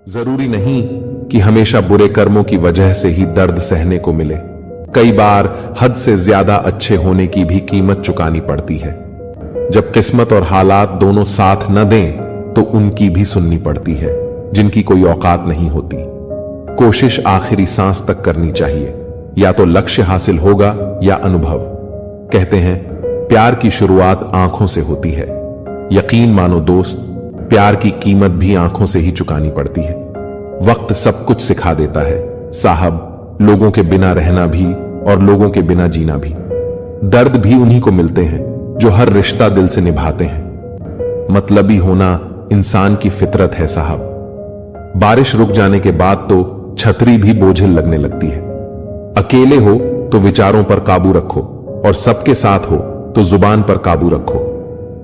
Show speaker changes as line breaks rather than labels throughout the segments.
जरूरी नहीं कि हमेशा बुरे कर्मों की वजह से ही दर्द सहने को मिले। कई बार हद से ज्यादा अच्छे होने की भी कीमत चुकानी पड़ती है। जब किस्मत और हालात दोनों साथ न दें तो उनकी भी सुननी पड़ती है जिनकी कोई औकात नहीं होती। कोशिश आखिरी सांस तक करनी चाहिए, या तो लक्ष्य हासिल होगा या अनुभव। कहते हैं प्यार की शुरुआत आंखों से होती है। यकीन मानो दोस्त, प्यार की कीमत भी आंखों से ही चुकानी पड़ती है। वक्त सब कुछ सिखा देता है साहब, लोगों के बिना रहना भी और लोगों के बिना जीना भी। दर्द भी उन्हीं को मिलते हैं जो हर रिश्ता दिल से निभाते हैं। मतलबी होना इंसान की फितरत है साहब। बारिश रुक जाने के बाद तो छतरी भी बोझिल लगने लगती है। अकेले हो तो विचारों पर काबू रखो, और सबके साथ हो तो जुबान पर काबू रखो।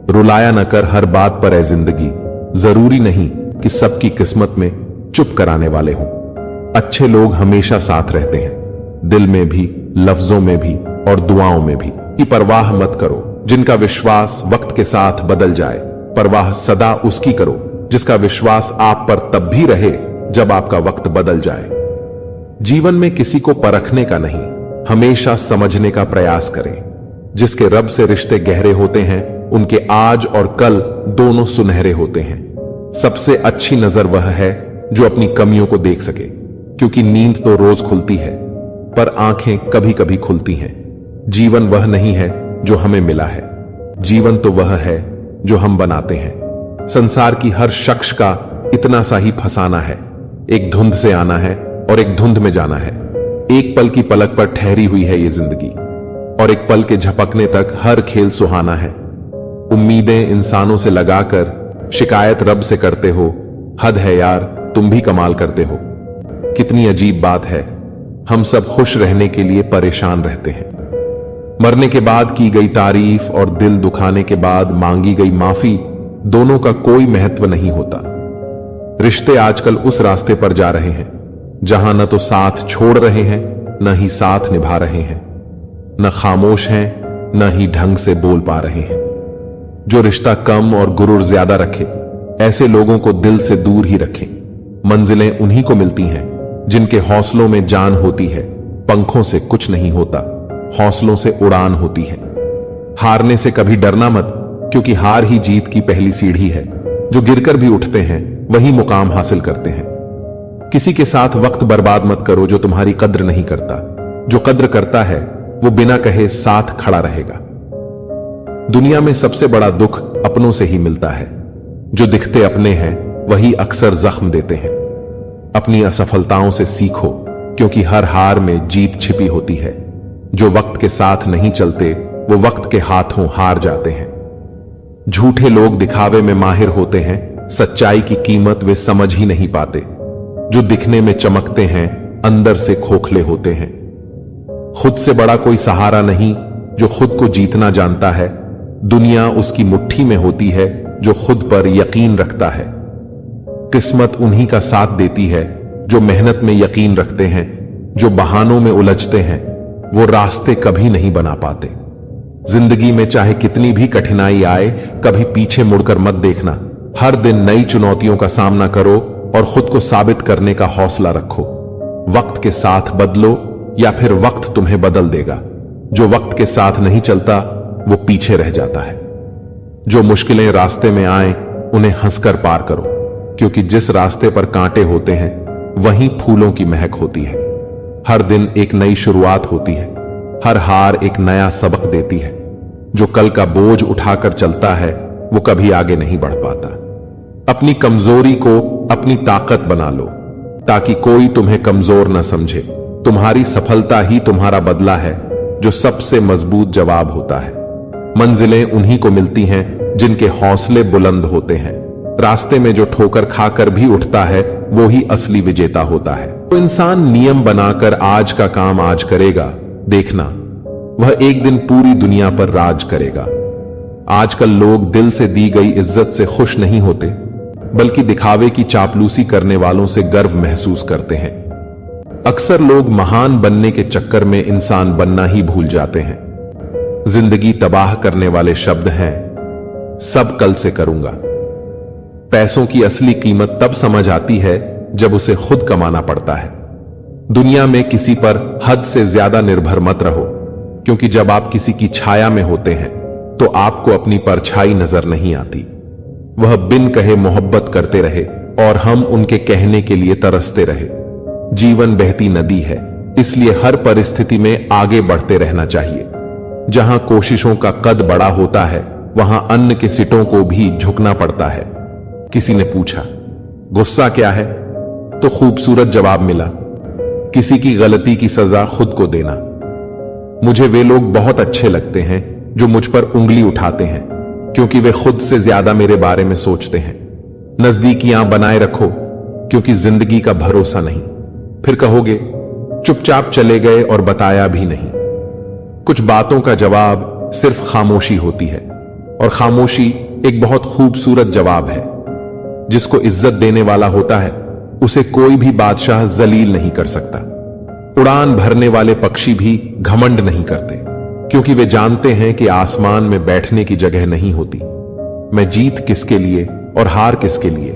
रुलाया न कर हर बात पर ए जिंदगी, जरूरी नहीं कि सबकी किस्मत में चुप कराने वाले हों। अच्छे लोग हमेशा साथ रहते हैं, दिल में भी, लफ्जों में भी और दुआओं में भी। की परवाह मत करो जिनका विश्वास वक्त के साथ बदल जाए, परवाह सदा उसकी करो जिसका विश्वास आप पर तब भी रहे जब आपका वक्त बदल जाए। जीवन में किसी को परखने का नहीं, हमेशा समझने का प्रयास करें। जिसके रब से रिश्ते गहरे होते हैं उनके आज और कल दोनों सुनहरे होते हैं। सबसे अच्छी नजर वह है जो अपनी कमियों को देख सके, क्योंकि नींद तो रोज खुलती है पर आंखें कभी कभी खुलती हैं। जीवन वह नहीं है जो हमें मिला है, जीवन तो वह है जो हम बनाते हैं। संसार की हर शख्स का इतना सा ही फसाना है, एक धुंध से आना है और एक धुंध में जाना है। एक पल की पलक पर ठहरी हुई है ये जिंदगी, और एक पल के झपकने तक हर खेल सुहाना है। उम्मीदें इंसानों से लगाकर शिकायत रब से करते हो, हद है यार तुम भी कमाल करते हो। कितनी अजीब बात है, हम सब खुश रहने के लिए परेशान रहते हैं। मरने के बाद की गई तारीफ और दिल दुखाने के बाद मांगी गई माफी, दोनों का कोई महत्व नहीं होता। रिश्ते आजकल उस रास्ते पर जा रहे हैं जहां न तो साथ छोड़ रहे हैं न ही साथ निभा रहे हैं, न खामोश हैं न ही ढंग से बोल पा रहे हैं। जो रिश्ता कम और गुरूर ज्यादा रखे, ऐसे लोगों को दिल से दूर ही रखें। मंजिलें उन्हीं को मिलती हैं जिनके हौसलों में जान होती है। पंखों से कुछ नहीं होता, हौसलों से उड़ान होती है। हारने से कभी डरना मत, क्योंकि हार ही जीत की पहली सीढ़ी है। जो गिरकर भी उठते हैं वही मुकाम हासिल करते हैं। किसी के साथ वक्त बर्बाद मत करो जो तुम्हारी कद्र नहीं करता। जो कद्र करता है वो बिना कहे साथ खड़ा रहेगा। दुनिया में सबसे बड़ा दुख अपनों से ही मिलता है। जो दिखते अपने हैं वही अक्सर जख्म देते हैं। अपनी असफलताओं से सीखो, क्योंकि हर हार में जीत छिपी होती है। जो वक्त के साथ नहीं चलते वो वक्त के हाथों हार जाते हैं। झूठे लोग दिखावे में माहिर होते हैं, सच्चाई की कीमत वे समझ ही नहीं पाते। जो दिखने में चमकते हैं अंदर से खोखले होते हैं। खुद से बड़ा कोई सहारा नहीं जो खुद को जीतना जानता है। दुनिया उसकी मुट्ठी में होती है जो खुद पर यकीन रखता है। किस्मत उन्हीं का साथ देती है जो मेहनत में यकीन रखते हैं। जो बहानों में उलझते हैं वो रास्ते कभी नहीं बना पाते। जिंदगी में चाहे कितनी भी कठिनाई आए, कभी पीछे मुड़कर मत देखना। हर दिन नई चुनौतियों का सामना करो और खुद को साबित करने का हौसला रखो। वक्त के साथ बदलो या फिर वक्त तुम्हें बदल देगा। जो वक्त के साथ नहीं चलता वो पीछे रह जाता है। जो मुश्किलें रास्ते में आए उन्हें हंसकर पार करो, क्योंकि जिस रास्ते पर कांटे होते हैं वहीं फूलों की महक होती है। हर दिन एक नई शुरुआत होती है, हर हार एक नया सबक देती है। जो कल का बोझ उठाकर चलता है वो कभी आगे नहीं बढ़ पाता। अपनी कमजोरी को अपनी ताकत बना लो, ताकि कोई तुम्हें कमजोर न समझे। तुम्हारी सफलता ही तुम्हारा बदला है, जो सबसे मजबूत जवाब होता है। मंजिलें उन्हीं को मिलती हैं जिनके हौसले बुलंद होते हैं। रास्ते में जो ठोकर खाकर भी उठता है वो ही असली विजेता होता है। तो इंसान नियम बनाकर आज का काम आज करेगा, देखना वह एक दिन पूरी दुनिया पर राज करेगा। आजकल लोग दिल से दी गई इज्जत से खुश नहीं होते, बल्कि दिखावे की चापलूसी करने वालों से गर्व महसूस करते हैं। अक्सर लोग महान बनने के चक्कर में इंसान बनना ही भूल जाते हैं। जिंदगी तबाह करने वाले शब्द हैं सब कल से करूंगा। पैसों की असली कीमत तब समझ आती है जब उसे खुद कमाना पड़ता है। दुनिया में किसी पर हद से ज्यादा निर्भर मत रहो, क्योंकि जब आप किसी की छाया में होते हैं तो आपको अपनी परछाई नजर नहीं आती। वह बिन कहे मोहब्बत करते रहे और हम उनके कहने के लिए तरसते रहे। जीवन बहती नदी है, इसलिए हर परिस्थिति में आगे बढ़ते रहना चाहिए। जहां कोशिशों का कद बड़ा होता है, वहां अन्न के सिटों को भी झुकना पड़ता है। किसी ने पूछा, गुस्सा क्या है? तो खूबसूरत जवाब मिला, किसी की गलती की सजा खुद को देना। मुझे वे लोग बहुत अच्छे लगते हैं जो मुझ पर उंगली उठाते हैं, क्योंकि वे खुद से ज्यादा मेरे बारे में सोचते हैं। नजदीकियां बनाए रखो, क्योंकि जिंदगी का भरोसा नहीं। फिर कहोगे चुपचाप चले गए और बताया भी नहीं। कुछ बातों का जवाब सिर्फ खामोशी होती है, और खामोशी एक बहुत खूबसूरत जवाब है। जिसको इज्जत देने वाला होता है, उसे कोई भी बादशाह जलील नहीं कर सकता। उड़ान भरने वाले पक्षी भी घमंड नहीं करते, क्योंकि वे जानते हैं कि आसमान में बैठने की जगह नहीं होती। मैं जीत किसके लिए और हार किसके लिए,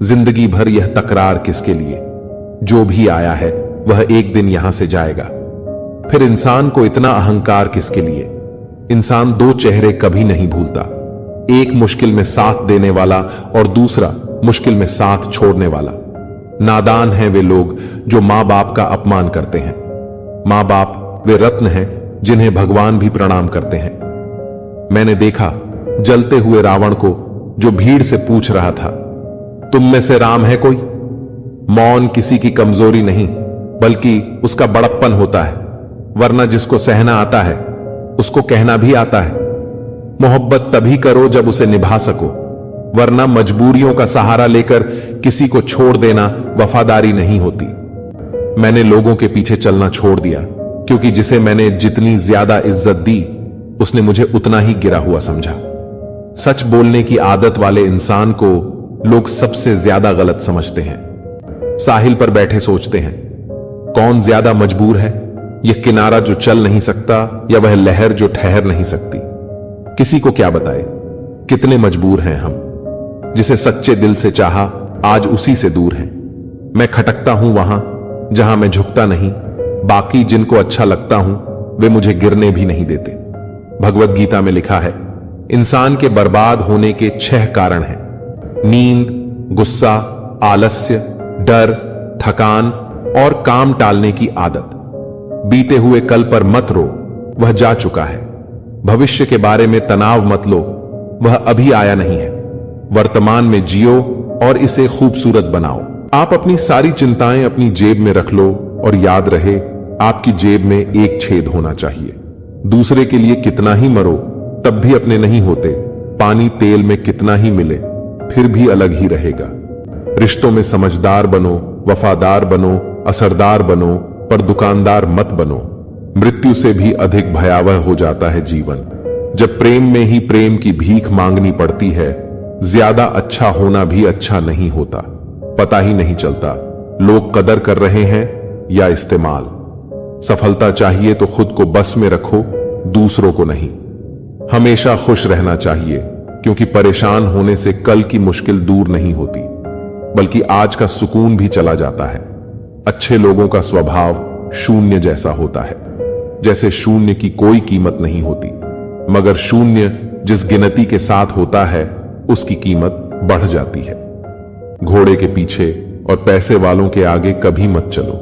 जिंदगी भर यह तकरार किसके लिए। जो भी आया है वह एक दिन यहां से जाएगा। फिर इंसान को इतना अहंकार किसके लिए? इंसान दो चेहरे कभी नहीं भूलता, एक मुश्किल में साथ देने वाला और दूसरा मुश्किल में साथ छोड़ने वाला। नादान हैं वे लोग जो मां बाप का अपमान करते हैं। मां बाप वे रत्न हैं जिन्हें भगवान भी प्रणाम करते हैं। मैंने देखा जलते हुए रावण को, जो भीड़ से पूछ रहा था, तुम में से राम है कोई? मौन किसी की कमजोरी नहीं, बल्कि उसका बड़प्पन होता है। वरना जिसको सहना आता है उसको कहना भी आता है। मोहब्बत तभी करो जब उसे निभा सको, वरना मजबूरियों का सहारा लेकर किसी को छोड़ देना वफादारी नहीं होती। मैंने लोगों के पीछे चलना छोड़ दिया, क्योंकि जिसे मैंने जितनी ज्यादा इज्जत दी, उसने मुझे उतना ही गिरा हुआ समझा। सच बोलने की आदत वाले इंसान को लोग सबसे ज्यादा गलत समझते हैं। साहिल पर बैठे सोचते हैं, कौन ज्यादा मजबूर है, यह किनारा जो चल नहीं सकता या वह लहर जो ठहर नहीं सकती। किसी को क्या बताए कितने मजबूर हैं हम। जिसे सच्चे दिल से चाहा, आज उसी से दूर है। मैं खटकता हूं वहां जहां मैं झुकता नहीं। बाकी जिनको अच्छा लगता हूं, वे मुझे गिरने भी नहीं देते। भगवत गीता में लिखा है, इंसान के बर्बाद होने के 6 कारण हैं: नींद, गुस्सा, आलस्य, डर, थकान और काम टालने की आदत। बीते हुए कल पर मत रो, वह जा चुका है। भविष्य के बारे में तनाव मत लो, वह अभी आया नहीं है। वर्तमान में जियो और इसे खूबसूरत बनाओ। आप अपनी सारी चिंताएं अपनी जेब में रख लो, और याद रहे, आपकी जेब में एक छेद होना चाहिए। दूसरे के लिए कितना ही मरो, तब भी अपने नहीं होते। पानी तेल में कितना ही मिले, फिर भी अलग ही रहेगा। रिश्तों में समझदार बनो, वफादार बनो, असरदार बनो, पर दुकानदार मत बनो। मृत्यु से भी अधिक भयावह हो जाता है जीवन, जब प्रेम में ही प्रेम की भीख मांगनी पड़ती है। ज्यादा अच्छा होना भी अच्छा नहीं होता, पता ही नहीं चलता लोग कदर कर रहे हैं या इस्तेमाल। सफलता चाहिए तो खुद को बस में रखो, दूसरों को नहीं। हमेशा खुश रहना चाहिए, क्योंकि परेशान होने से कल की मुश्किल दूर नहीं होती, बल्कि आज का सुकून भी चला जाता है। अच्छे लोगों का स्वभाव शून्य जैसा होता है, जैसे शून्य की कोई कीमत नहीं होती, मगर शून्य जिस गिनती के साथ होता है उसकी कीमत बढ़ जाती है। घोड़े के पीछे और पैसे वालों के आगे कभी मत चलो,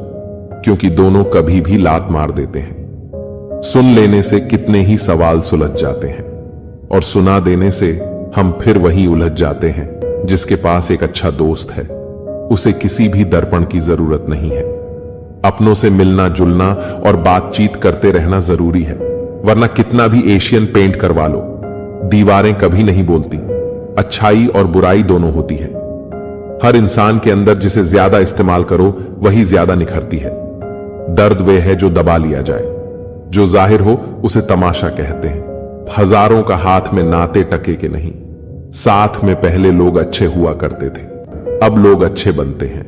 क्योंकि दोनों कभी भी लात मार देते हैं। सुन लेने से कितने ही सवाल सुलझ जाते हैं, और सुना देने से हम फिर वही उलझ जाते हैं। जिसके पास एक अच्छा दोस्त है, उसे किसी भी दर्पण की जरूरत नहीं है। अपनों से मिलना जुलना और बातचीत करते रहना जरूरी है, वरना कितना भी एशियन पेंट करवा लो, दीवारें कभी नहीं बोलती। अच्छाई और बुराई दोनों होती है। हर इंसान के अंदर जिसे ज्यादा इस्तेमाल करो, वही ज्यादा निखरती है। दर्द वे है जो दबा लिया जाए, जो जाहिर हो उसे तमाशा कहते हैं। हजारों का हाथ में नाते टके के नहीं। साथ में पहले लोग अच्छे हुआ करते थे, अब लोग अच्छे बनते हैं।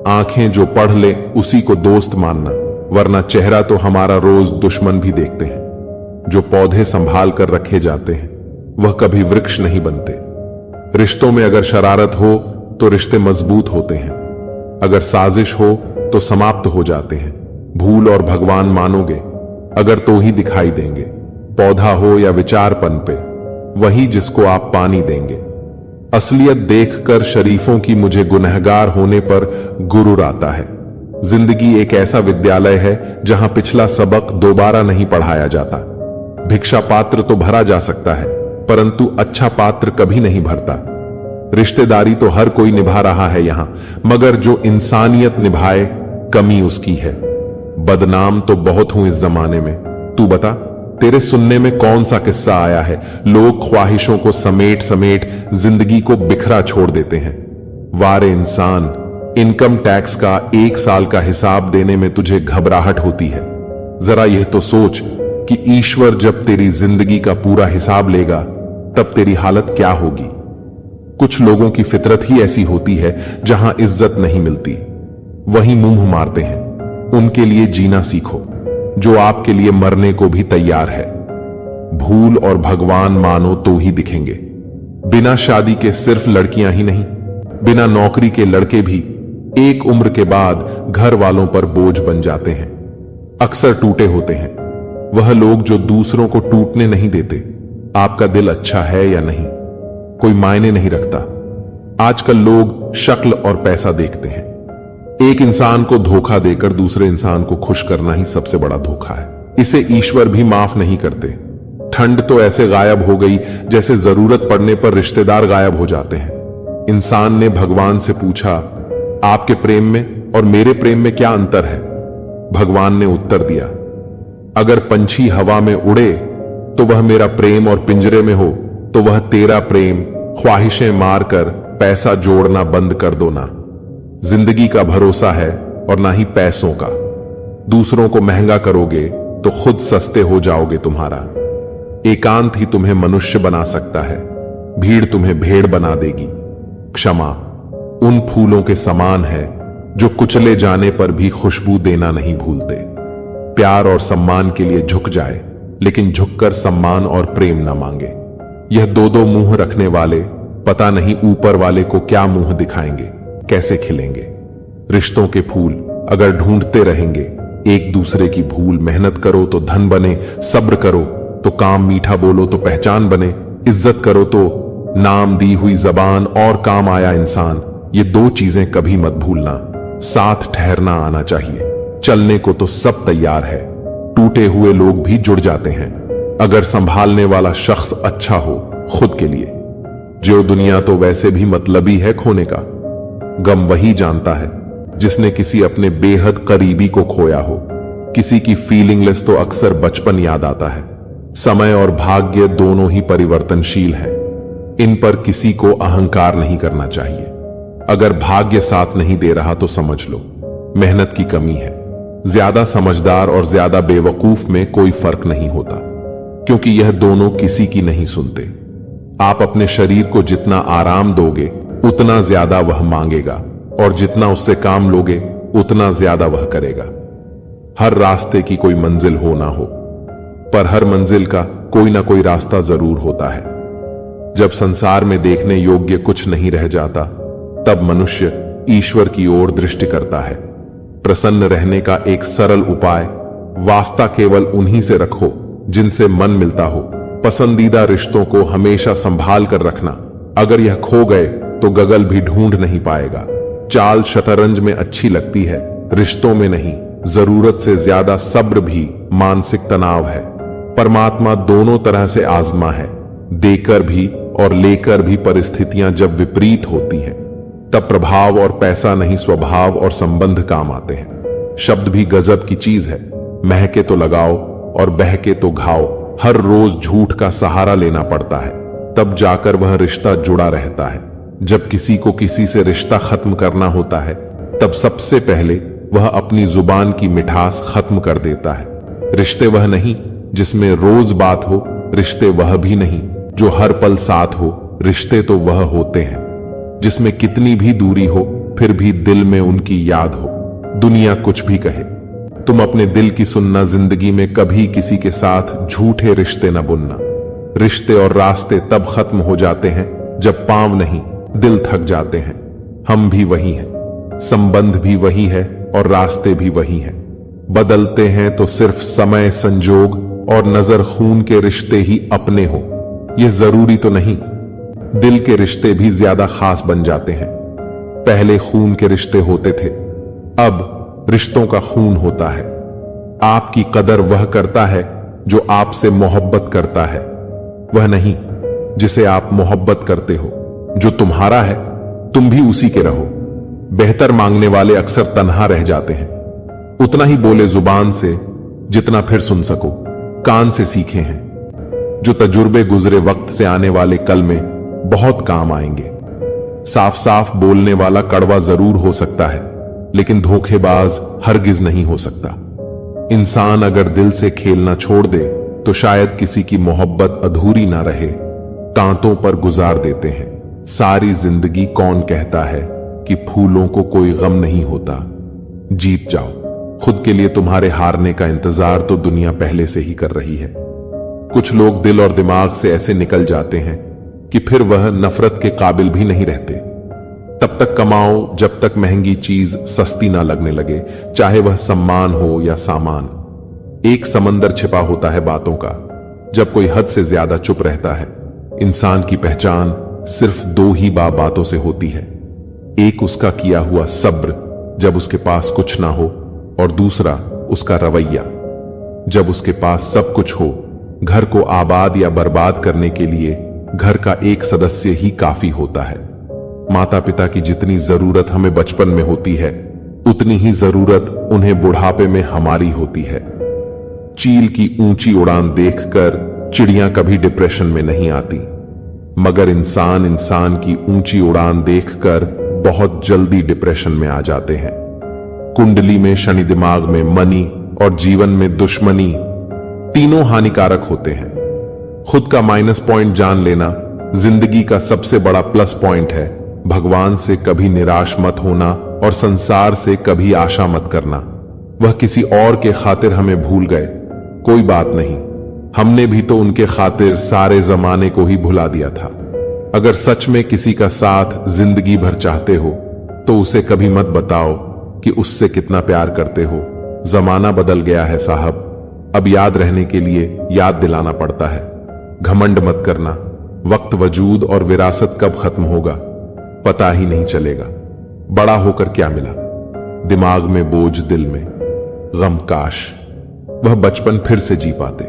आंखें जो पढ़ ले उसी को दोस्त मानना, वरना चेहरा तो हमारा रोज दुश्मन भी देखते हैं। जो पौधे संभाल कर रखे जाते हैं, वह कभी वृक्ष नहीं बनते। रिश्तों में अगर शरारत हो तो रिश्ते मजबूत होते हैं। अगर साजिश हो तो समाप्त हो जाते हैं। भूल और भगवान मानोगे अगर तो ही दिखाई देंगे। पौधा हो या विचार पनपे, वही जिसको आप पानी देंगे। असलियत देखकर शरीफों की मुझे गुनहगार होने पर गुरूर आता है। जिंदगी एक ऐसा विद्यालय है जहां पिछला सबक दोबारा नहीं पढ़ाया जाता। भिक्षा पात्र तो भरा जा सकता है, परंतु अच्छा पात्र कभी नहीं भरता। रिश्तेदारी तो हर कोई निभा रहा है यहां, मगर जो इंसानियत निभाए कमी उसकी है। बदनाम तो बहुत हूं इस जमाने में। तू बता, तेरे सुनने में कौन सा किस्सा आया है? लोग ख्वाहिशों को समेट समेट जिंदगी को बिखरा छोड़ देते हैं। वारे इंसान, इनकम टैक्स का 1 साल का हिसाब देने में तुझे घबराहट होती है। जरा यह तो सोच कि ईश्वर जब तेरी जिंदगी का पूरा हिसाब लेगा तब तेरी हालत क्या होगी। कुछ लोगों की फितरत ही ऐसी होती है जहां इज्जत नहीं मिलती, वहीं मुंह मारते हैं। उनके लिए जीना सीखो जो आपके लिए मरने को भी तैयार है। भूल और भगवान मानो तो ही दिखेंगे। बिना शादी के सिर्फ लड़कियां ही नहीं, बिना नौकरी के लड़के भी एक उम्र के बाद घर वालों पर बोझ बन जाते हैं। अक्सर टूटे होते हैं वह लोग जो दूसरों को टूटने नहीं देते। आपका दिल अच्छा है या नहीं कोई मायने नहीं रखता। आजकल लोग शक्ल और पैसा देखते हैं। एक इंसान को धोखा देकर दूसरे इंसान को खुश करना ही सबसे बड़ा धोखा है। इसे ईश्वर भी माफ नहीं करते। ठंड तो ऐसे गायब हो गई जैसे जरूरत पड़ने पर रिश्तेदार गायब हो जाते हैं। इंसान ने भगवान से पूछा, आपके प्रेम में और मेरे प्रेम में क्या अंतर है? भगवान ने उत्तर दिया, अगर पंछी हवा में उड़े तो वह मेरा प्रेम, और पिंजरे में हो तो वह तेरा प्रेम। ख्वाहिशें मारकर पैसा जोड़ना बंद कर दो ना। जिंदगी का भरोसा है और ना ही पैसों का। दूसरों को महंगा करोगे तो खुद सस्ते हो जाओगे। तुम्हारा एकांत ही तुम्हें मनुष्य बना सकता है, भीड़ तुम्हें भेड़ बना देगी। क्षमा उन फूलों के समान है जो कुचले जाने पर भी खुशबू देना नहीं भूलते। प्यार और सम्मान के लिए झुक जाए, लेकिन झुककर सम्मान और प्रेम न मांगे। यह दो मुंह रखने वाले पता नहीं ऊपर वाले को क्या मुंह दिखाएंगे, कैसे खिलेंगे। रिश्तों के फूल अगर ढूंढते रहेंगे एक दूसरे की भूल। मेहनत करो तो धन बने, सब्र करो तो काम मीठा, बोलो तो पहचान बने, इज्जत करो तो नाम दी हुई जबान और काम आया इंसान। ये 2 चीजें कभी मत भूलना। साथ ठहरना आना चाहिए। चलने को तो सब तैयार है, टूटे हुए लोग भी जुड़ जाते हैं अगर संभालने वाला शख्स अच्छा हो खुद के लिए। जो दुनिया तो वैसे भी मतलबी है खोने का। गम वही जानता है जिसने किसी अपने बेहद करीबी को खोया हो। किसी की फीलिंगलेस तो अक्सर बचपन याद आता है। समय और भाग्य दोनों ही परिवर्तनशील हैं। इन पर किसी को अहंकार नहीं करना चाहिए। अगर भाग्य साथ नहीं दे रहा तो समझ लो मेहनत की कमी है। ज्यादा समझदार और ज्यादा बेवकूफ में कोई फर्क नहीं होता, क्योंकि यह दोनों किसी की नहीं सुनते। आप अपने शरीर को जितना आराम दोगे उतना ज्यादा वह मांगेगा, और जितना उससे काम लोगे उतना ज्यादा वह करेगा। हर रास्ते की कोई मंजिल हो ना हो, पर हर मंजिल का कोई ना कोई रास्ता जरूर होता है। जब संसार में देखने योग्य कुछ नहीं रह जाता, तब मनुष्य ईश्वर की ओर दृष्टि करता है। प्रसन्न रहने का एक सरल उपाय, वास्ता केवल उन्हीं से रखो जिनसे मन मिलता हो। पसंदीदा रिश्तों को हमेशा संभाल कर रखना। अगर यह खो गए तो गगल भी ढूंढ नहीं पाएगा। चाल शतरंज में अच्छी लगती है, रिश्तों में नहीं। जरूरत से ज्यादा सब्र भी मानसिक तनाव है। परमात्मा दोनों तरह से आजमा है, देकर भी और लेकर भी। परिस्थितियां जब विपरीत होती हैं तब प्रभाव और पैसा नहीं, स्वभाव और संबंध काम आते हैं। शब्द भी गजब की चीज है। महके तो लगाओ और बहके तो घाओ। हर रोज झूठ का सहारा लेना पड़ता है, तब जाकर वह रिश्ता जुड़ा रहता है। जब किसी को किसी से रिश्ता खत्म करना होता है, तब सबसे पहले वह अपनी जुबान की मिठास खत्म कर देता है। रिश्ते वह नहीं जिसमें रोज बात हो, रिश्ते वह भी नहीं जो हर पल साथ हो। रिश्ते तो वह होते हैं जिसमें कितनी भी दूरी हो फिर भी दिल में उनकी याद हो। दुनिया कुछ भी कहे, तुम अपने दिल की सुनना। जिंदगी में कभी किसी के साथ झूठे रिश्ते न बुनना। रिश्ते और रास्ते तब खत्म हो जाते हैं जब पांव नहीं दिल थक जाते हैं। हम भी वही हैं। संबंध भी वही है और रास्ते भी वही हैं। बदलते हैं तो सिर्फ समय, संजोग और नजर खून के रिश्ते ही अपने हो, यह जरूरी तो नहीं। दिल के रिश्ते भी ज्यादा खास बन जाते हैं। पहले खून के रिश्ते होते थे, अब रिश्तों का खून होता है। आपकी कदर वह करता है जो आपसे मोहब्बत करता है, वह नहीं जिसे आप मोहब्बत करते हो। जो तुम्हारा है तुम भी उसी के रहो। बेहतर मांगने वाले अक्सर तन्हा रह जाते हैं। उतना ही बोले जुबान से जितना फिर सुन सको, कान से सीखे हैं। जो तजुर्बे गुजरे वक्त से आने वाले कल में बहुत काम आएंगे। साफ साफ बोलने वाला कड़वा जरूर हो सकता है, लेकिन धोखेबाज हरगिज नहीं हो सकता। इंसान अगर दिल से खेलना छोड़ दे तो शायद किसी की मोहब्बत अधूरी ना रहे। कांटों पर गुजार देते हैं सारी जिंदगी। कौन कहता है कि फूलों को कोई गम नहीं होता। जीत जाओ खुद के लिए। तुम्हारे हारने का इंतजार तो दुनिया पहले से ही कर रही है। कुछ लोग दिल और दिमाग से ऐसे निकल जाते हैं कि फिर वह नफरत के काबिल भी नहीं रहते। तब तक कमाओ जब तक महंगी चीज सस्ती ना लगने लगे, चाहे वह सम्मान हो या सामान। एक समंदर छिपा होता है बातों का, जब कोई हद से ज्यादा चुप रहता है। इंसान की पहचान सिर्फ दो ही बातों से होती है। एक उसका किया हुआ सब्र जब उसके पास कुछ ना हो, और दूसरा उसका रवैया जब उसके पास सब कुछ हो। घर को आबाद या बर्बाद करने के लिए घर का एक सदस्य ही काफी होता है। माता पिता की जितनी जरूरत हमें बचपन में होती है, उतनी ही जरूरत उन्हें बुढ़ापे में हमारी होती है। चील की ऊंची उड़ान देखकर चिड़ियां कभी डिप्रेशन में नहीं आती, मगर इंसान की ऊंची उड़ान देखकर बहुत जल्दी डिप्रेशन में आ जाते हैं। कुंडली में शनि, दिमाग में मनी और जीवन में दुश्मनी, तीनों हानिकारक होते हैं। खुद का माइनस पॉइंट जान लेना जिंदगी का सबसे बड़ा प्लस पॉइंट है। भगवान से कभी निराश मत होना और संसार से कभी आशा मत करना। वह किसी और के खातिर हमें भूल गए, कोई बात नहीं, हमने भी तो उनके खातिर सारे जमाने को ही भुला दिया था। अगर सच में किसी का साथ जिंदगी भर चाहते हो तो उसे कभी मत बताओ कि उससे कितना प्यार करते हो। जमाना बदल गया है साहब, अब याद रहने के लिए याद दिलाना पड़ता है। घमंड मत करना, वक्त, वजूद और विरासत कब खत्म होगा पता ही नहीं चलेगा। बड़ा होकर क्या मिला, दिमाग में बोझ, दिल में गम। काश वह बचपन फिर से जी पाते।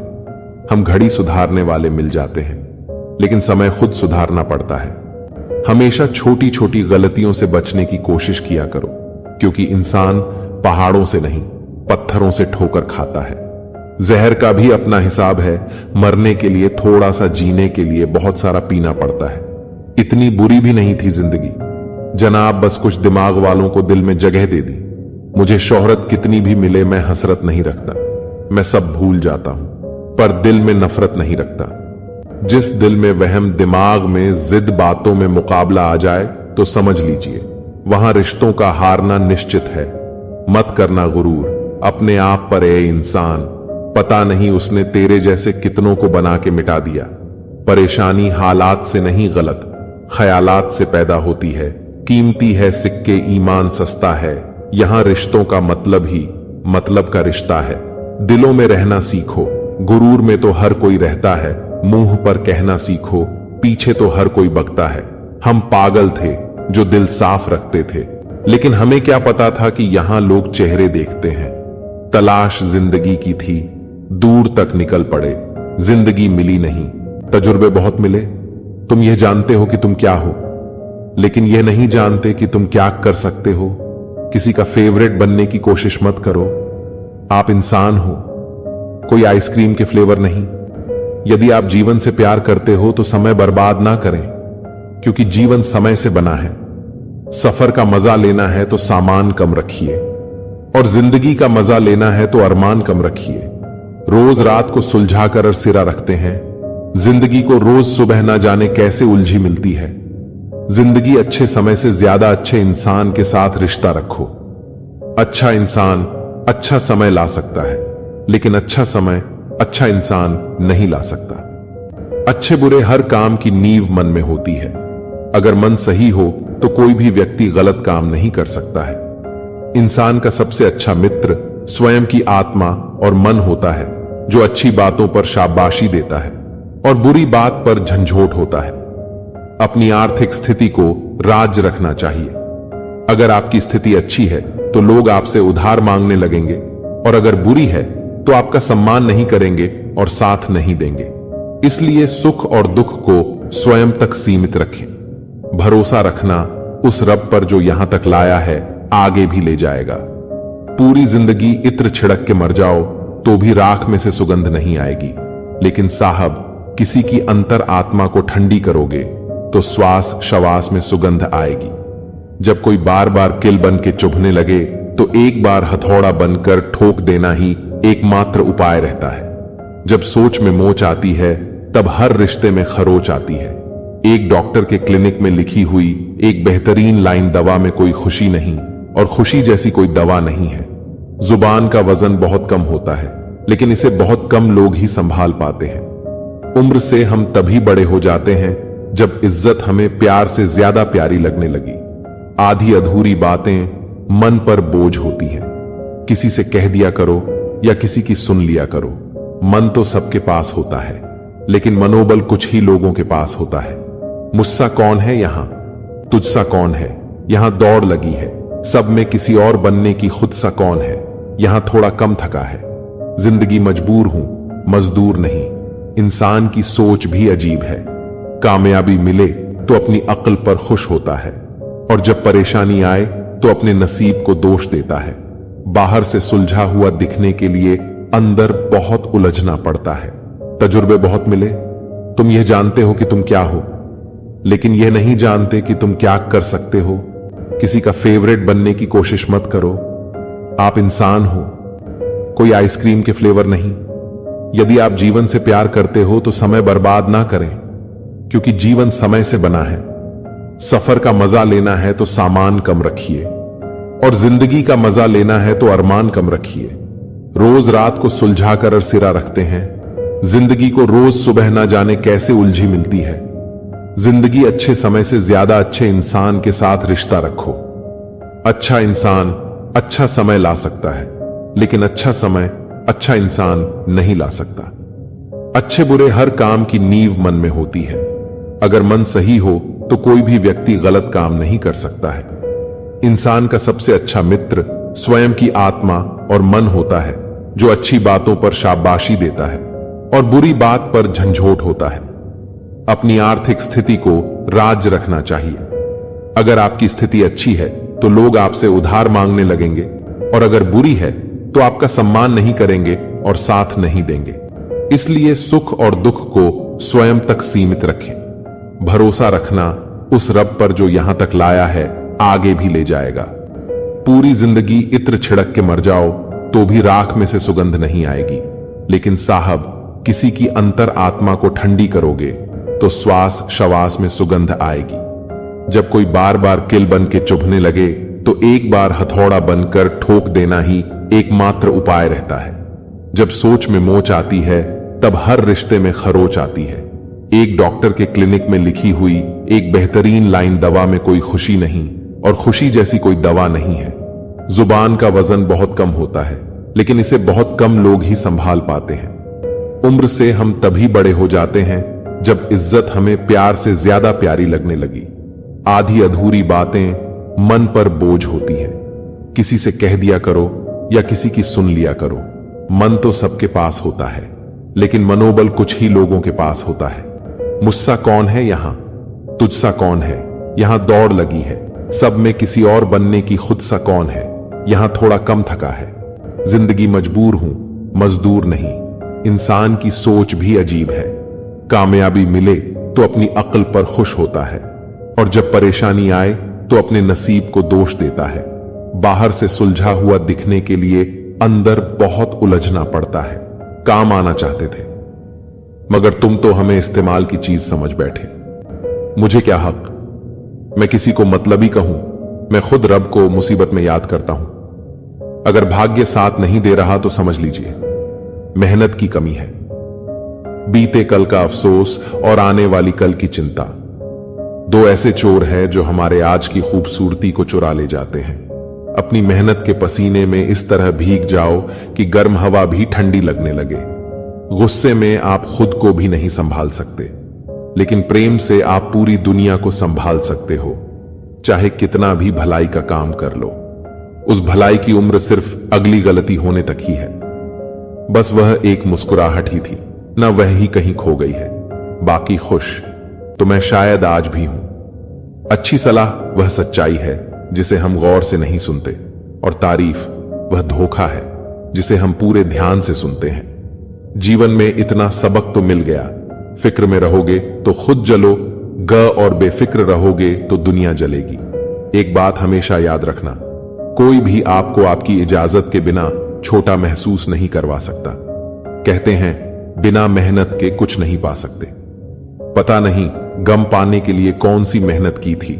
हम घड़ी सुधारने वाले मिल जाते हैं, लेकिन समय खुद सुधारना पड़ता है। हमेशा छोटी छोटी गलतियों से बचने की कोशिश किया करो, क्योंकि इंसान पहाड़ों से नहीं पत्थरों से ठोकर खाता है। जहर का भी अपना हिसाब है। मरने के लिए थोड़ा सा, जीने के लिए बहुत सारा पीना पड़ता है। इतनी बुरी भी नहीं थी जिंदगी जनाब, बस कुछ दिमाग वालों को दिल में जगह दे दी। मुझे शोहरत कितनी भी मिले मैं हसरत नहीं रखता। मैं सब भूल जाता हूं, पर दिल में नफरत नहीं रखता। जिस दिल में वहम, दिमाग में जिद, बातों में मुकाबला आ जाए तो समझ लीजिए वहां रिश्तों का हारना निश्चित है। मत करना गुरूर अपने आप पर ए इंसान, पता नहीं उसने तेरे जैसे कितनों को बना के मिटा दिया। परेशानी हालात से नहीं, गलत ख्यालात से पैदा होती है। कीमती है सिक्के, ईमान सस्ता है। यहां रिश्तों का मतलब ही मतलब का रिश्ता है। दिलों में रहना सीखो, गुरूर में तो हर कोई रहता है। मुंह पर कहना सीखो, पीछे तो हर कोई बकता है। हम पागल थे जो दिल साफ रखते थे, लेकिन हमें क्या पता था कि यहां लोग चेहरे देखते हैं। तलाश जिंदगी की थी, दूर तक निकल पड़े, जिंदगी मिली नहीं। तजुर्बे बहुत मिले, तुम यह जानते हो कि तुम क्या हो, लेकिन यह नहीं जानते कि तुम क्या कर सकते हो। किसी का फेवरेट बनने की कोशिश मत करो। आप इंसान हो, कोई आइसक्रीम के फ्लेवर नहीं। यदि आप जीवन से प्यार करते हो तो समय बर्बाद ना करें, क्योंकि जीवन समय से बना है। सफर का मजा लेना है तो सामान कम रखिए, और जिंदगी का मजा लेना है तो अरमान कम रखिए। रोज रात को सुलझाकर सिरा रखते हैं, जिंदगी को रोज सुबह ना जाने कैसे उलझी मिलती है। जिंदगी अच्छे समय से ज्यादा अच्छे इंसान के साथ रिश्ता रखो। अच्छा इंसान अच्छा समय ला सकता है, लेकिन अच्छा समय अच्छा इंसान नहीं ला सकता। अच्छे बुरे हर काम की नींव मन में होती है। अगर मन सही हो तो कोई भी व्यक्ति गलत काम नहीं कर सकता है। इंसान का सबसे अच्छा मित्र स्वयं की आत्मा और मन होता है, जो अच्छी बातों पर शाबाशी देता है और बुरी बात पर झंझोट होता है। अपनी आर्थिक स्थिति को राज रखना चाहिए। अगर आपकी स्थिति अच्छी है तो लोग आपसे उधार मांगने लगेंगे, और अगर बुरी है तो आपका सम्मान नहीं करेंगे और साथ नहीं देंगे। इसलिए सुख और दुख को स्वयं तक सीमित रखें। भरोसा रखना उस रब पर जो यहां तक लाया है आगे भी ले जाएगा। पूरी जिंदगी इत्र छिड़क के मर जाओ तो भी राख में से सुगंध नहीं आएगी, लेकिन साहब किसी की अंतर आत्मा को ठंडी करोगे तो श्वास शवास में सुगंध आएगी। जब कोई बार बार किल बन के चुभने लगे तो एक बार हथौड़ा बनकर ठोक देना ही एकमात्र उपाय रहता है। जब सोच में मोच आती है तब हर रिश्ते में खरोच आती है। एक डॉक्टर के क्लिनिक में लिखी हुई एक बेहतरीन लाइन, दवा में कोई खुशी नहीं और खुशी जैसी कोई दवा नहीं है। जुबान का वजन बहुत कम होता है, लेकिन इसे बहुत कम लोग ही संभाल पाते हैं। उम्र से हम तभी बड़े हो जाते हैं जब इज्जत हमें प्यार से ज्यादा प्यारी लगने लगी। आधी अधूरी बातें मन पर बोझ होती हैं। किसी से कह दिया करो या किसी की सुन लिया करो। मन तो सबके पास होता है, लेकिन मनोबल कुछ ही लोगों के पास होता है। मुझसा कौन है यहां, तुझसा कौन है यहां दौड़ लगी है। सब में किसी और बनने की खुद सा कौन है, यहां थोड़ा कम थका है। जिंदगी मजबूर हूं, मजदूर नहीं। इंसान की सोच भी अजीब है। कामयाबी मिले तो अपनी अक्ल पर खुश होता है, और जब परेशानी आए तो अपने नसीब को दोष देता है। बाहर से सुलझा हुआ दिखने के लिए अंदर बहुत उलझना पड़ता है। तजुर्बे बहुत मिले, तुम यह जानते हो कि तुम क्या हो, लेकिन यह नहीं जानते कि तुम क्या कर सकते हो। किसी का फेवरेट बनने की कोशिश मत करो। आप इंसान हो, कोई आइसक्रीम के फ्लेवर नहीं। यदि आप जीवन से प्यार करते हो तो समय बर्बाद ना करें, क्योंकि जीवन समय से बना है। सफर का मजा लेना है तो सामान कम रखिए, और जिंदगी का मजा लेना है तो अरमान कम रखिए। रोज रात को सुलझा कर सिरा रखते हैं, जिंदगी को रोज सुबह ना जाने कैसे उलझी मिलती है। जिंदगी अच्छे समय से ज्यादा अच्छे इंसान के साथ रिश्ता रखो। अच्छा इंसान अच्छा समय ला सकता है, लेकिन अच्छा समय अच्छा इंसान नहीं ला सकता। अच्छे बुरे हर काम की नींव मन में होती है। अगर मन सही हो तो कोई भी व्यक्ति गलत काम नहीं कर सकता है। इंसान का सबसे अच्छा मित्र स्वयं की आत्मा और मन होता है, जो अच्छी बातों पर शाबाशी देता है और बुरी बात पर झंझोट होता है। अपनी आर्थिक स्थिति को राज रखना चाहिए। अगर आपकी स्थिति अच्छी है तो लोग आपसे उधार मांगने लगेंगे, और अगर बुरी है तो आपका सम्मान नहीं करेंगे और साथ नहीं देंगे। इसलिए सुख और दुख को स्वयं तक सीमित रखें। भरोसा रखना उस रब पर जो यहां तक लाया है आगे भी ले जाएगा। पूरी जिंदगी इत्र छिड़क के मर जाओ तो भी राख में से सुगंध नहीं आएगी, लेकिन साहब किसी की अंतर आत्मा को ठंडी करोगे तो श्वास शवास में सुगंध आएगी। जब कोई बार बार किल बन के चुभने लगे तो एक बार हथौड़ा बनकर ठोक देना ही एकमात्र उपाय रहता है। जब सोच में मोच आती है तब हर रिश्ते में खरोच आती है। एक डॉक्टर के क्लिनिक में लिखी हुई एक बेहतरीन लाइन, दवा में कोई खुशी नहीं और खुशी जैसी कोई दवा नहीं है। जुबान का वजन बहुत कम होता है, लेकिन इसे बहुत कम लोग ही संभाल पाते हैं। उम्र से हम तभी बड़े हो जाते हैं जब इज्जत हमें प्यार से ज्यादा प्यारी लगने लगी। आधी अधूरी बातें मन पर बोझ होती हैं। किसी से कह दिया करो या किसी की सुन लिया करो। मन तो सबके पास होता है, लेकिन मनोबल कुछ ही लोगों के पास होता है। मुझसा कौन है यहां, तुझसा कौन है यहां दौड़ लगी है। सब में किसी और बनने की खुद सा कौन है, यहां थोड़ा कम थका है। जिंदगी मजबूर हूं, मजदूर नहीं। इंसान की सोच भी अजीब है। कामयाबी मिले तो अपनी अक्ल पर खुश होता है, और जब परेशानी आए तो अपने नसीब को दोष देता है। बाहर से सुलझा हुआ दिखने के लिए अंदर बहुत उलझना पड़ता है। काम आना चाहते थे, मगर तुम तो हमें इस्तेमाल की चीज समझ बैठे। मुझे क्या हक, मैं किसी को मतलबी कहूं। मैं खुद रब को मुसीबत में याद करता हूं। अगर भाग्य साथ नहीं दे रहा तो समझ लीजिए मेहनत की कमी है। बीते कल का अफसोस और आने वाली कल की चिंता दो ऐसे चोर हैं जो हमारे आज की खूबसूरती को चुरा ले जाते हैं। अपनी मेहनत के पसीने में इस तरह भीग जाओ कि गर्म हवा भी ठंडी लगने लगे। गुस्से में आप खुद को भी नहीं संभाल सकते, लेकिन प्रेम से आप पूरी दुनिया को संभाल सकते हो। चाहे कितना भी भलाई का काम कर लो, उस भलाई की उम्र सिर्फ अगली गलती होने तक ही है। बस वह एक मुस्कुराहट ही थी, न वह ही कहीं खो गई है। बाकी खुश तो मैं शायद आज भी हूं। अच्छी सलाह वह सच्चाई है जिसे हम गौर से नहीं सुनते, और तारीफ वह धोखा है जिसे हम पूरे ध्यान से सुनते हैं। जीवन में इतना सबक तो मिल गया, फिक्र में रहोगे तो खुद जलो, ग और बेफिक्र रहोगे तो दुनिया जलेगी। एक बात हमेशा याद रखना, कोई भी आपको आपकी इजाजत के बिना छोटा महसूस नहीं करवा सकता। कहते हैं बिना मेहनत के कुछ नहीं पा सकते। पता नहीं गम पाने के लिए कौन सी मेहनत की थी।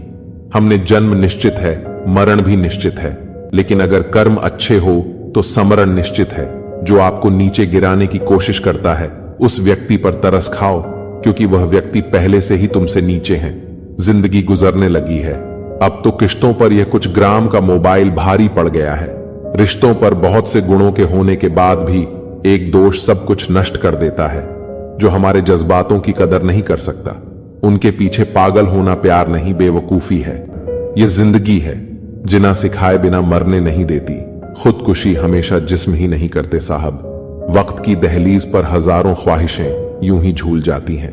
हमने जन्म निश्चित है, मरण भी निश्चित है, लेकिन अगर कर्म अच्छे हो तो समरण निश्चित है। जो आपको नीचे गिराने की कोशिश करता है, उस व्यक्ति पर तरस खाओ, क्योंकि वह व्यक्ति पहले से ही तुमसे नीचे है। जिंदगी गुजरने लगी है, अब तो किश्तों पर यह कुछ ग्राम का मोबाइल भारी पड़ गया है। रिश्तों पर बहुत से गुणों के होने के बाद भी एक दोष सब कुछ नष्ट कर देता है। जो हमारे जज्बातों की कदर नहीं कर सकता, उनके पीछे पागल होना प्यार नहीं, बेवकूफी है। यह जिंदगी है, जिना सिखाए बिना मरने नहीं देती। खुदकुशी हमेशा जिस्म ही नहीं करते साहब। वक्त की दहलीज पर हजारों ख्वाहिशें यूं ही झूल जाती हैं।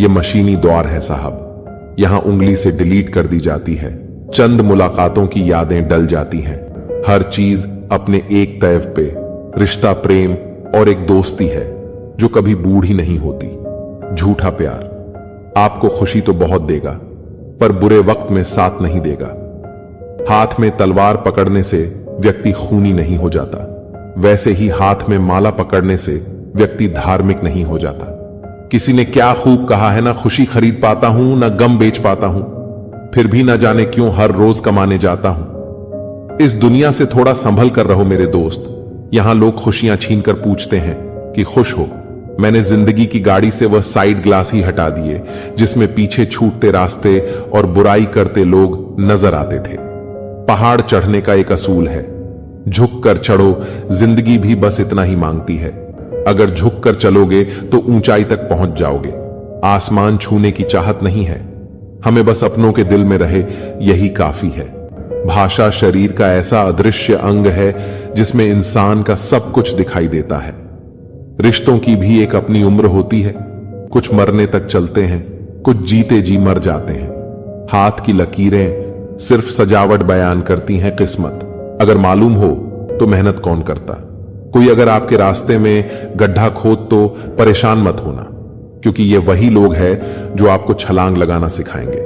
यह मशीनी दौर है साहब, यहां उंगली से डिलीट कर दी जाती है। चंद मुलाकातों की यादें डल जाती हैं। हर चीज अपने एक तैव पे, रिश्ता प्रेम और एक दोस्ती है जो कभी बूढ़ी नहीं होती। झूठा प्यार आपको खुशी तो बहुत देगा, पर बुरे वक्त में साथ नहीं देगा। हाथ में तलवार पकड़ने से व्यक्ति खूनी नहीं हो जाता, वैसे ही हाथ में माला पकड़ने से व्यक्ति धार्मिक नहीं हो जाता। किसी ने क्या खूब कहा है, ना खुशी खरीद पाता हूं ना गम बेच पाता हूं, फिर भी ना जाने क्यों हर रोज कमाने जाता हूं। इस दुनिया से थोड़ा संभल कर रहो मेरे दोस्त। यहां लोग खुशियां छीन कर पूछते हैं कि खुश हो। मैंने जिंदगी की गाड़ी से वह साइड ग्लास ही हटा दिए जिसमें पीछे छूटते रास्ते और बुराई करते लोग नजर आते थे। पहाड़ चढ़ने का एक असूल है, झुक कर चढ़ो। जिंदगी भी बस इतना ही मांगती है। अगर झुक कर चलोगे तो ऊंचाई तक पहुंच जाओगे। आसमान छूने की चाहत नहीं है, हमें बस अपनों के दिल में रहे यही काफी है। भाषा शरीर का ऐसा अदृश्य अंग है जिसमें इंसान का सब कुछ दिखाई देता है। रिश्तों की भी एक अपनी उम्र होती है। कुछ मरने तक चलते हैं, कुछ जीते जी मर जाते हैं। हाथ की लकीरें सिर्फ सजावट बयान करती हैं किस्मत। अगर मालूम हो तो मेहनत कौन करता। कोई अगर आपके रास्ते में गड्ढा खोद तो परेशान मत होना, क्योंकि ये वही लोग हैं जो आपको छलांग लगाना सिखाएंगे।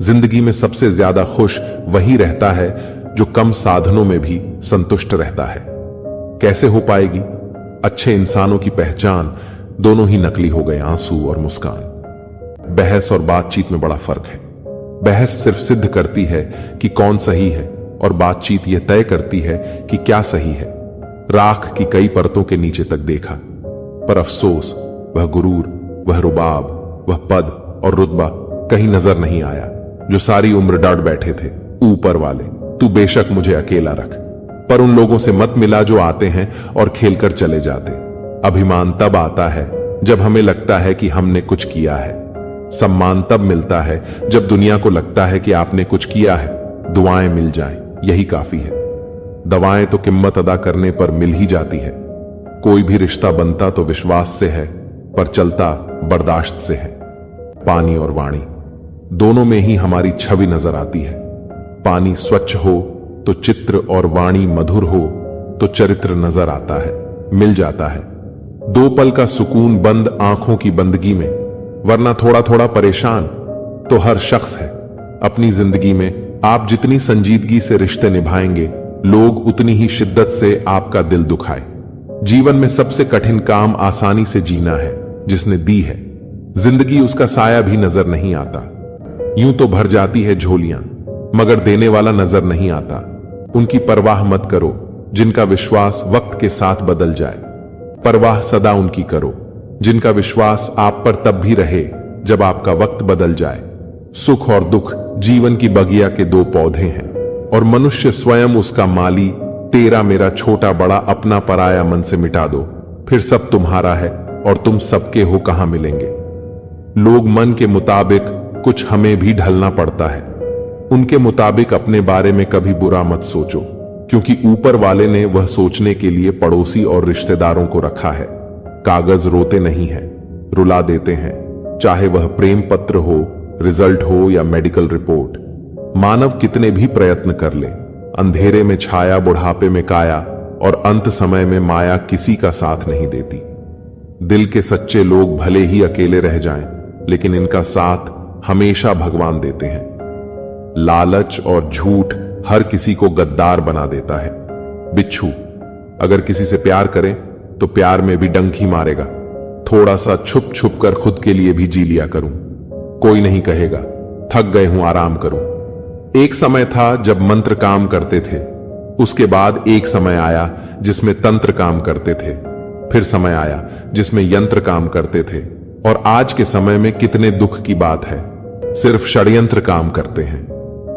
जिंदगी में सबसे ज्यादा खुश वही रहता है जो कम साधनों में भी संतुष्ट रहता है। कैसे हो पाएगी? अच्छे इंसानों की पहचान दोनों ही नकली हो गए, आंसू और मुस्कान। बहस और बातचीत में बड़ा फर्क है। बहस सिर्फ सिद्ध करती है कि कौन सही है, और बातचीत यह तय करती है कि क्या सही है। राख की कई परतों के नीचे तक देखा, पर अफसोस वह गुरूर, वह रुबाब, वह पद और रुतबा कहीं नजर नहीं आया जो सारी उम्र डट बैठे थे। ऊपर वाले तू बेशक मुझे अकेला रख, पर उन लोगों से मत मिला जो आते हैं और खेलकर चले जाते। अभिमान तब आता है जब हमें लगता है कि हमने कुछ किया है। सम्मान तब मिलता है जब दुनिया को लगता है कि आपने कुछ किया है। दुआएं मिल जाएं, यही काफी है। दवाएं तो कीमत अदा करने पर मिल ही जाती है। कोई भी रिश्ता बनता तो विश्वास से है, पर चलता बर्दाश्त से है। पानी और वाणी दोनों में ही हमारी छवि नजर आती है। पानी स्वच्छ हो तो चित्र, और वाणी मधुर हो तो चरित्र नजर आता है, मिल जाता है। दो पल का सुकून बंद आंखों की बंदगी में, वरना थोड़ा थोड़ा परेशान तो हर शख्स है। अपनी जिंदगी में आप जितनी संजीदगी से रिश्ते निभाएंगे, लोग उतनी ही शिद्दत से आपका दिल दुखाए। जीवन में सबसे कठिन काम आसानी से जीना है। जिसने दी है जिंदगी, उसका साया भी नजर नहीं आता। यूं तो भर जाती है झोलियां, मगर देने वाला नजर नहीं आता। उनकी परवाह मत करो जिनका विश्वास वक्त के साथ बदल जाए। परवाह सदा उनकी करो जिनका विश्वास आप पर तब भी रहे जब आपका वक्त बदल जाए। सुख और दुख जीवन की बगिया के दो पौधे हैं और मनुष्य स्वयं उसका माली। तेरा मेरा छोटा बड़ा अपना पराया मन से मिटा दो, फिर सब तुम्हारा है और तुम सबके हो कहां मिलेंगे। लोग मन के मुताबिक कुछ हमें भी ढलना पड़ता है। उनके मुताबिक अपने बारे में कभी बुरा मत सोचो, क्योंकि ऊपर वाले ने वह सोचने के लिए पड़ोसी और रिश्तेदारों को रखा है। कागज रोते नहीं है, रुला देते हैं, चाहे वह प्रेम पत्र हो, रिजल्ट हो या मेडिकल रिपोर्ट। मानव कितने भी प्रयत्न कर ले, अंधेरे में छाया, बुढ़ापे में काया और अंत समय में माया किसी का साथ नहीं देती। दिल के सच्चे लोग भले ही अकेले रह जाएं, लेकिन इनका साथ हमेशा भगवान देते हैं। लालच और झूठ हर किसी को गद्दार बना देता है। बिच्छू अगर किसी से प्यार करे तो प्यार में भी डंक ही मारेगा। थोड़ा सा छुप छुप कर खुद के लिए भी जी लिया करूं, कोई नहीं कहेगा, थक गए हूं आराम करूं। एक समय था जब मंत्र काम करते थे, उसके बाद एक समय आया जिसमें तंत्र काम करते थे, फिर समय आया जिसमें यंत्र काम करते थे, और आज के समय में कितने दुख की बात है, सिर्फ षड्यंत्र काम करते हैं।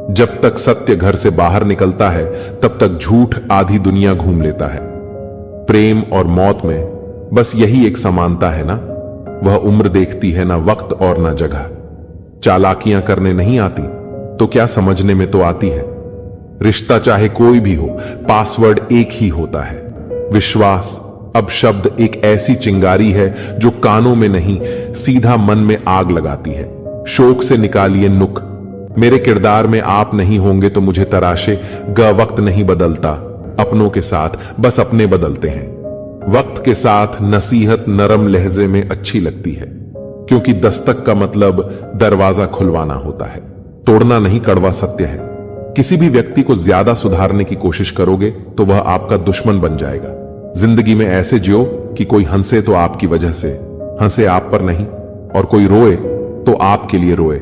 जब तक सत्य घर से बाहर निकलता है तब तक झूठ आधी दुनिया घूम लेता है। प्रेम और मौत में बस यही एक समानता है ना, वह उम्र देखती है ना वक्त और ना जगह। चालाकियां करने नहीं आती तो क्या समझने में तो आती है। रिश्ता चाहे कोई भी हो, पासवर्ड एक ही होता है, विश्वास। अब शब्द एक ऐसी चिंगारी है जो कानों में नहीं सीधा मन में आग लगाती है। शोक से निकालिए नुक, मेरे किरदार में आप नहीं होंगे तो मुझे तराशे। वक्त नहीं बदलता, अपनों के साथ बस अपने बदलते हैं। वक्त के साथ नसीहत नरम लहजे में अच्छी लगती है, क्योंकि दस्तक का मतलब दरवाजा खुलवाना होता है, तोड़ना नहीं कड़वा सत्य है। किसी भी व्यक्ति को ज्यादा सुधारने की कोशिश करोगे तो वह आपका दुश्मन बन जाएगा। जिंदगी में ऐसे जियो कि कोई हंसे तो आपकी वजह से, हंसे आप पर नहीं, और कोई रोए तो आपके लिए रोए,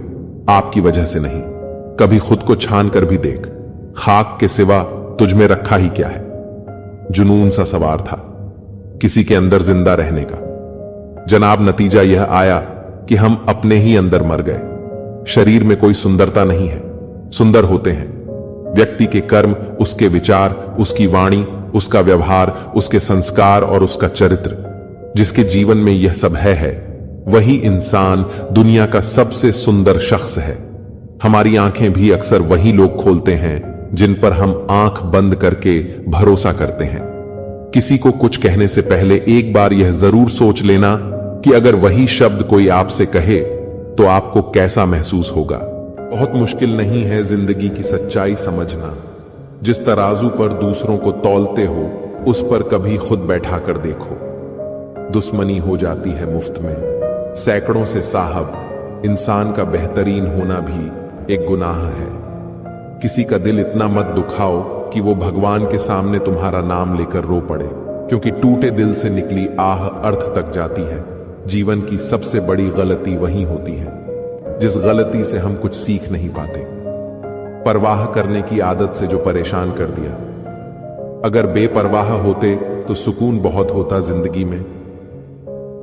आपकी वजह से नहीं। कभी खुद को छान कर भी देख, खाक के सिवा तुझ में रखा ही क्या है। जुनून सा सवार था किसी के अंदर जिंदा रहने का, जनाब नतीजा यह आया कि हम अपने ही अंदर मर गए। शरीर में कोई सुंदरता नहीं है, सुंदर होते हैं व्यक्ति के कर्म, उसके विचार, उसकी वाणी, उसका व्यवहार, उसके संस्कार और उसका चरित्र। जिसके जीवन में यह सब है वही इंसान दुनिया का सबसे सुंदर शख्स है। हमारी आंखें भी अक्सर वही लोग खोलते हैं जिन पर हम आंख बंद करके भरोसा करते हैं। किसी को कुछ कहने से पहले एक बार यह जरूर सोच लेना कि अगर वही शब्द कोई आपसे कहे तो आपको कैसा महसूस होगा। बहुत मुश्किल नहीं है जिंदगी की सच्चाई समझना। जिस तराजू पर दूसरों को तौलते हो उस पर कभी खुद बैठा कर देखो। दुश्मनी हो जाती है मुफ्त में सैकड़ों से साहब। इंसान का बेहतरीन होना भी एक गुनाह है। किसी का दिल इतना मत दुखाओ कि वो भगवान के सामने तुम्हारा नाम लेकर रो पड़े, क्योंकि टूटे दिल से निकली आह अर्थ तक जाती है। जीवन की सबसे बड़ी गलती वही होती है जिस गलती से हम कुछ सीख नहीं पाते। परवाह करने की आदत से जो परेशान कर दिया। अगर बेपरवाह होते तो सुकून बहुत होता जिंदगी में।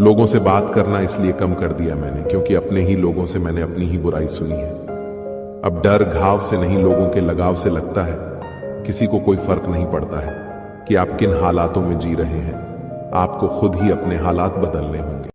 लोगों से बात करना इसलिए कम कर दिया मैंने, क्योंकि अपने ही लोगों से मैंने अपनी ही बुराई सुनी है। अब डर घाव से नहीं, लोगों के लगाव से लगता है। किसी को कोई फर्क नहीं पड़ता है कि आप किन हालातों में जी रहे हैं। आपको खुद ही अपने हालात बदलने होंगे।